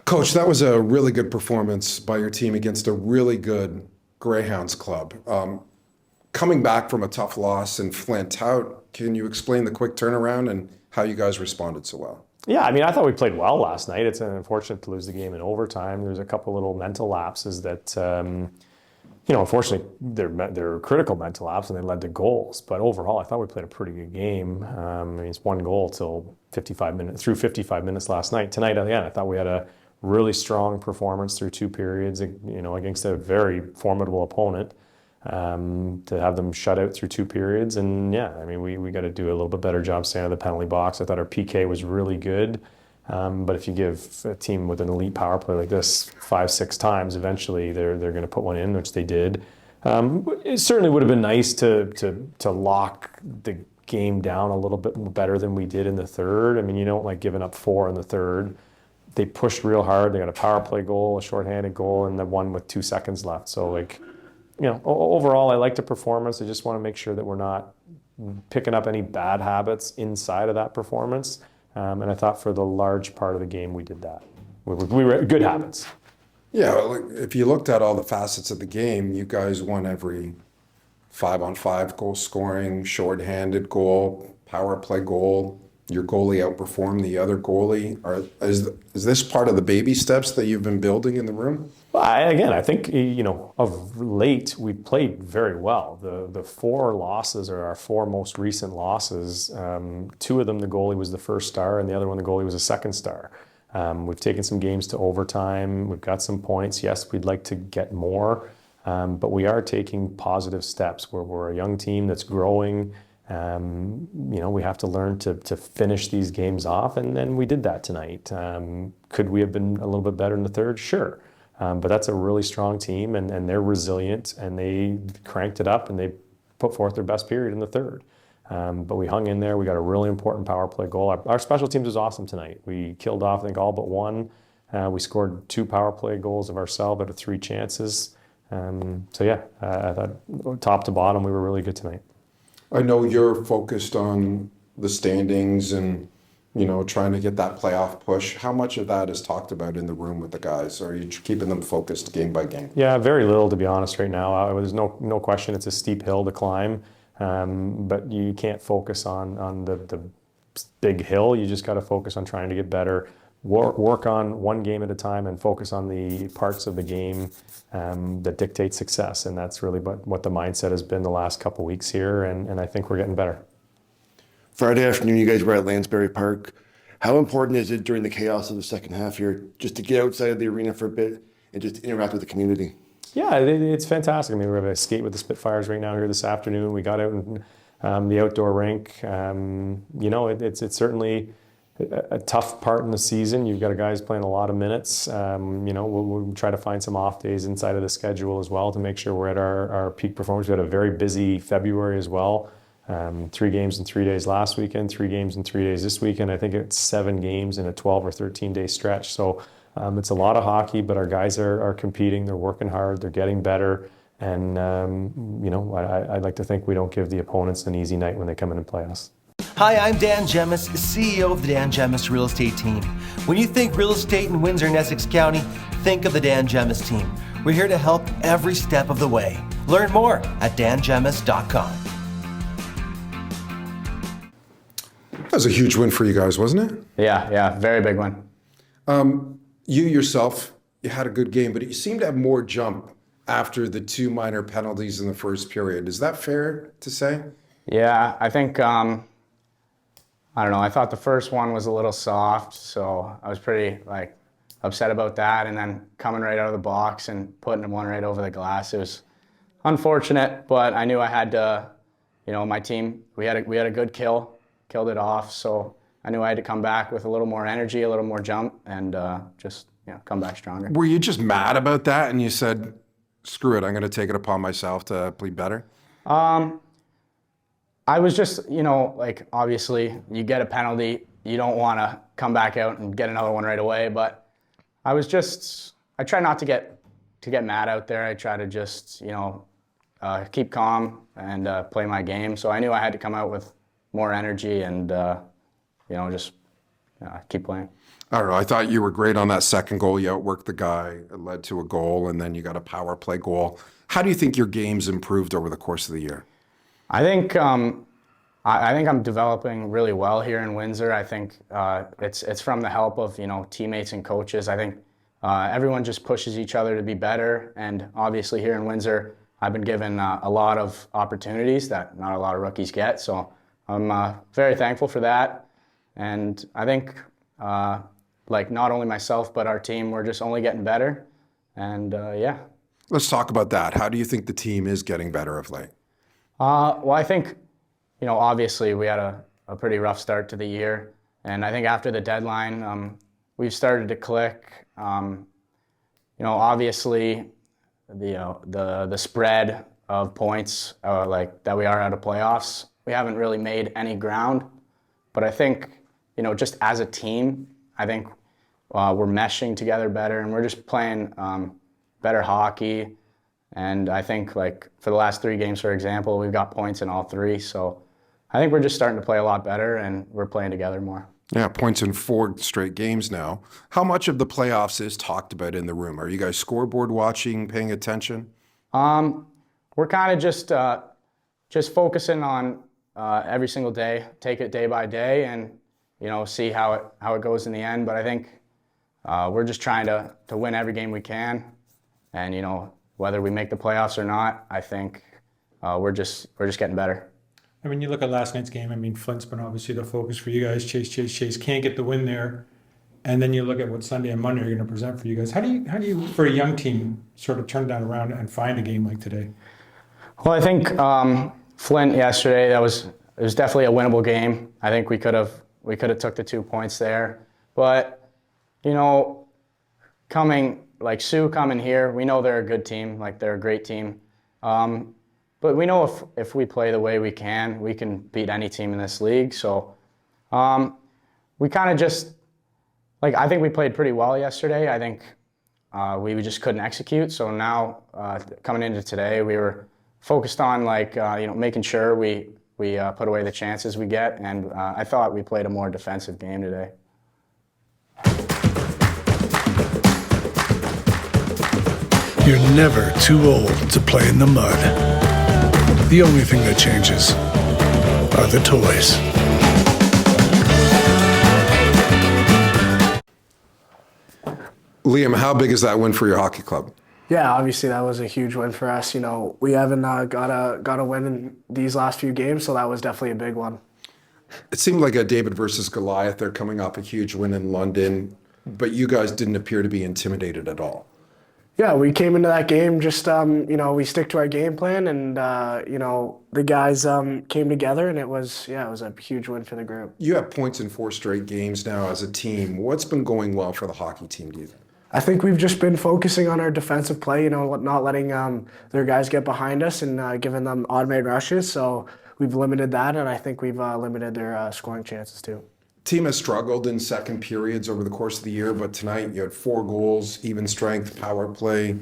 Coach, that was a really good performance by your team against a really good Greyhounds club. Coming back from a tough loss in Flint, can you explain the quick turnaround and how you guys responded so well? Yeah, I mean, I thought we played well last night. It's unfortunate to lose the game in overtime. There's a couple little mental lapses that, unfortunately, they're critical mental lapses and they led to goals. But overall, I thought we played a pretty good game. I mean, it's one goal through 55 minutes last night. Tonight, again, I thought we had a really strong performance through two periods, against a very formidable opponent. To have them shut out through two periods. And yeah, I mean, we got to do a little bit better job staying out of the penalty box. I thought our PK was really good. But if you give a team with an elite power play like this 5-6 times, eventually they're going to put one in, which they did. It certainly would have been nice to lock the game down a little bit better than we did in the third. I mean, you don't like giving up 4 in the third. They pushed real hard. They got a power play goal, a shorthanded goal, and then one with 2 seconds left. So overall, I like the performance. I just want to make sure that we're not picking up any bad habits inside of that performance. And I thought for the large part of the game, we did that. We were good habits. Yeah, if you looked at all the facets of the game, you guys won every 5-on-5 goal scoring, shorthanded goal, power play goal. Your goalie outperformed the other goalie. Is this part of the baby steps that you've been building in the room? Well, I think, of late, we played very well. The 4 losses are our 4 most recent losses. 2 of them, the goalie was the first star, and the other one, the goalie was a second star. We've taken some games to overtime. We've got some points. Yes, we'd like to get more, but we are taking positive steps. We're a young team that's growing. We have to learn to finish these games off, and then we did that tonight. Could we have been a little bit better in the third? Sure. But that's a really strong team, and they're resilient, and they cranked it up, and they put forth their best period in the third. But we hung in there. We got a really important power play goal. Our special teams was awesome tonight. We killed off, I think, all but one. We scored 2 power play goals of ourselves out of 3 chances. I thought top to bottom, we were really good tonight. I know you're focused on the standings and, trying to get that playoff push. How much of that is talked about in the room with the guys? Or are you keeping them focused game by game? Yeah, very little, to be honest, right now. There's no question it's a steep hill to climb, but you can't focus on the big hill. You just got to focus on trying to get better, work on one game at a time, and focus on the parts of the game that dictate success. And that's really what the mindset has been the last couple weeks here, and I think we're getting better. Friday afternoon, you guys were at Lansbury Park. How important is it during the chaos of the second half here just to get outside of the arena for a bit and just interact with the community? Yeah, it's fantastic. I mean, we have a skate with the Spitfires right now here this afternoon. We got out in the outdoor rink. It's certainly a tough part in the season. You've got guys playing a lot of minutes. We'll try to find some off days inside of the schedule as well to make sure we're at our peak performance. We had a very busy February as well. 3 games in 3 days last weekend, 3 games in 3 days this weekend. I think it's 7 games in a 12 or 13 day stretch. So it's a lot of hockey, but our guys are competing. They're working hard. They're getting better. And, I'd like to think we don't give the opponents an easy night when they come in and play us. Hi, I'm Dan Gemus, CEO of the Dan Gemus Real Estate Team. When you think real estate in Windsor and Essex County, think of the Dan Gemus Team. We're here to help every step of the way. Learn more at dangemus.com. That was a huge win for you guys, wasn't it? Yeah, very big one. You yourself, you had a good game, but you seemed to have more jump after the 2 minor penalties in the first period. Is that fair to say? Yeah, I think, I don't know, I thought the first one was a little soft, so I was pretty upset about that, and then coming right out of the box and putting one right over the glass. It was unfortunate, but I knew I had to, my team, we had a good killed it off, so I knew I had to come back with a little more energy, a little more jump, and come back stronger. Were you just mad about that and you said, screw it, I'm going to take it upon myself to play better? I was just, obviously you get a penalty, you don't want to come back out and get another one right away, but I try not to get mad out there. I try to just, keep calm and play my game. So I knew I had to come out with more energy and, just keep playing. I don't know. I thought you were great on that second goal. You outworked the guy. It led to a goal, and then you got a power play goal. How do you think your game's improved over the course of the year? I think I think I'm developing really well here in Windsor. I think it's from the help of teammates and coaches. I think everyone just pushes each other to be better, and obviously here in Windsor, I've been given a lot of opportunities that not a lot of rookies get. So I'm very thankful for that, and I think not only myself but our team, we're just only getting better, and yeah. Let's talk about that. How do you think the team is getting better of late? Well, I think, obviously we had a pretty rough start to the year. And I think after the deadline, we've started to click. Obviously the spread of points that we are out of playoffs, we haven't really made any ground. But I think, just as a team, I think we're meshing together better and we're just playing better hockey. And I think for the last 3 games, for example, we've got points in all 3. So I think we're just starting to play a lot better and we're playing together more. Yeah, points in 4 straight games now. How much of the playoffs is talked about in the room? Are you guys scoreboard watching, paying attention? We're kind of just focusing on every single day, take it day by day, and see how it goes in the end. But I think we're just trying to win every game we can, and whether we make the playoffs or not, I think we're just getting better. And when you look at last night's game, Flint's been obviously the focus for you guys. Chase can't get the win there. And then you look at what Sunday and Monday are going to present for you guys. How do you, for a young team, sort of turn that around and find a game like today? Well, I think Flint yesterday, it was definitely a winnable game. I think we could have took the 2 points there. But, Sioux coming here, we know they're a good team, they're a great team. But we know if we play the way we can beat any team in this league. So we kind of just, I think we played pretty well yesterday. I think we just couldn't execute. So now coming into today, we were focused on making sure we put away the chances we get. And I thought we played a more defensive game today. You're never too old to play in the mud. The only thing that changes are the toys. Liam, how big is that win for your hockey club? Yeah, obviously that was a huge win for us. We haven't got a win in these last few games, so that was definitely a big one. It seemed like a David versus Goliath. They're coming off a huge win in London, but you guys didn't appear to be intimidated at all. Yeah, we came into that game just, we stick to our game plan, and, the guys came together, and it was a huge win for the group. You have points in 4 straight games now as a team. What's been going well for the hockey team, do you think? I think we've just been focusing on our defensive play, not letting their guys get behind us and giving them automated rushes. So we've limited that, and I think we've limited their scoring chances too. Team has struggled in second periods over the course of the year, but tonight you had 4 goals, even strength, power play,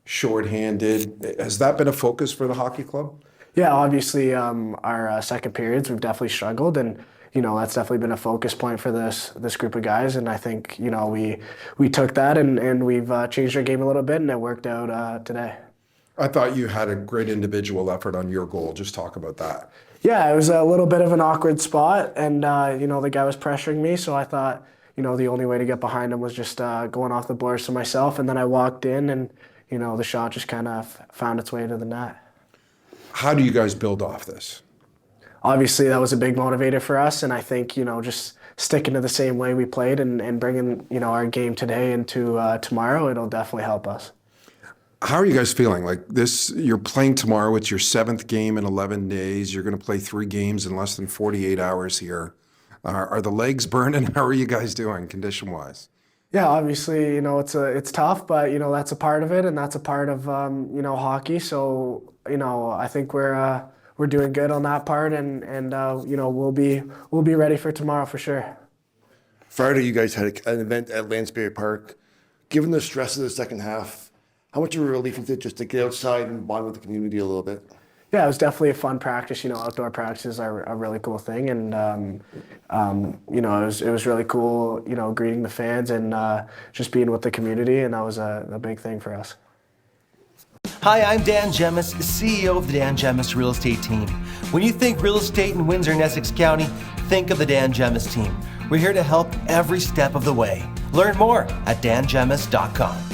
shorthanded. Has that been a focus for the hockey club? Yeah, obviously our second periods we've definitely struggled, and that's definitely been a focus point for this group of guys. And I think we took that and we've changed our game a little bit, and it worked out today. I thought you had a great individual effort on your goal. Just talk about that. Yeah, it was a little bit of an awkward spot, and the guy was pressuring me, so I thought the only way to get behind him was just going off the boards to myself, and then I walked in, and the shot just kind of found its way to the net. How do you guys build off this? Obviously, that was a big motivator for us, and I think just sticking to the same way we played and bringing our game today into tomorrow, it'll definitely help us. How are you guys feeling? You're playing tomorrow. It's your 7th game in 11 days. You're going to play 3 games in less than 48 hours here. Are the legs burning? How are you guys doing condition-wise? Yeah, obviously, it's tough, but that's a part of it, and that's a part of hockey. So I think we're doing good on that part, and we'll be ready for tomorrow for sure. Friday, you guys had an event at Lansbury Park. Given the stress of the second half, how much of a relief is it just to get outside and bond with the community a little bit? Yeah, it was definitely a fun practice. Outdoor practices are a really cool thing, and it was really cool. Greeting the fans and just being with the community, and that was a big thing for us. Hi, I'm Dan Gemus, CEO of the Dan Gemus Real Estate Team. When you think real estate in Windsor and Essex County, think of the Dan Gemus Team. We're here to help every step of the way. Learn more at dangemus.com.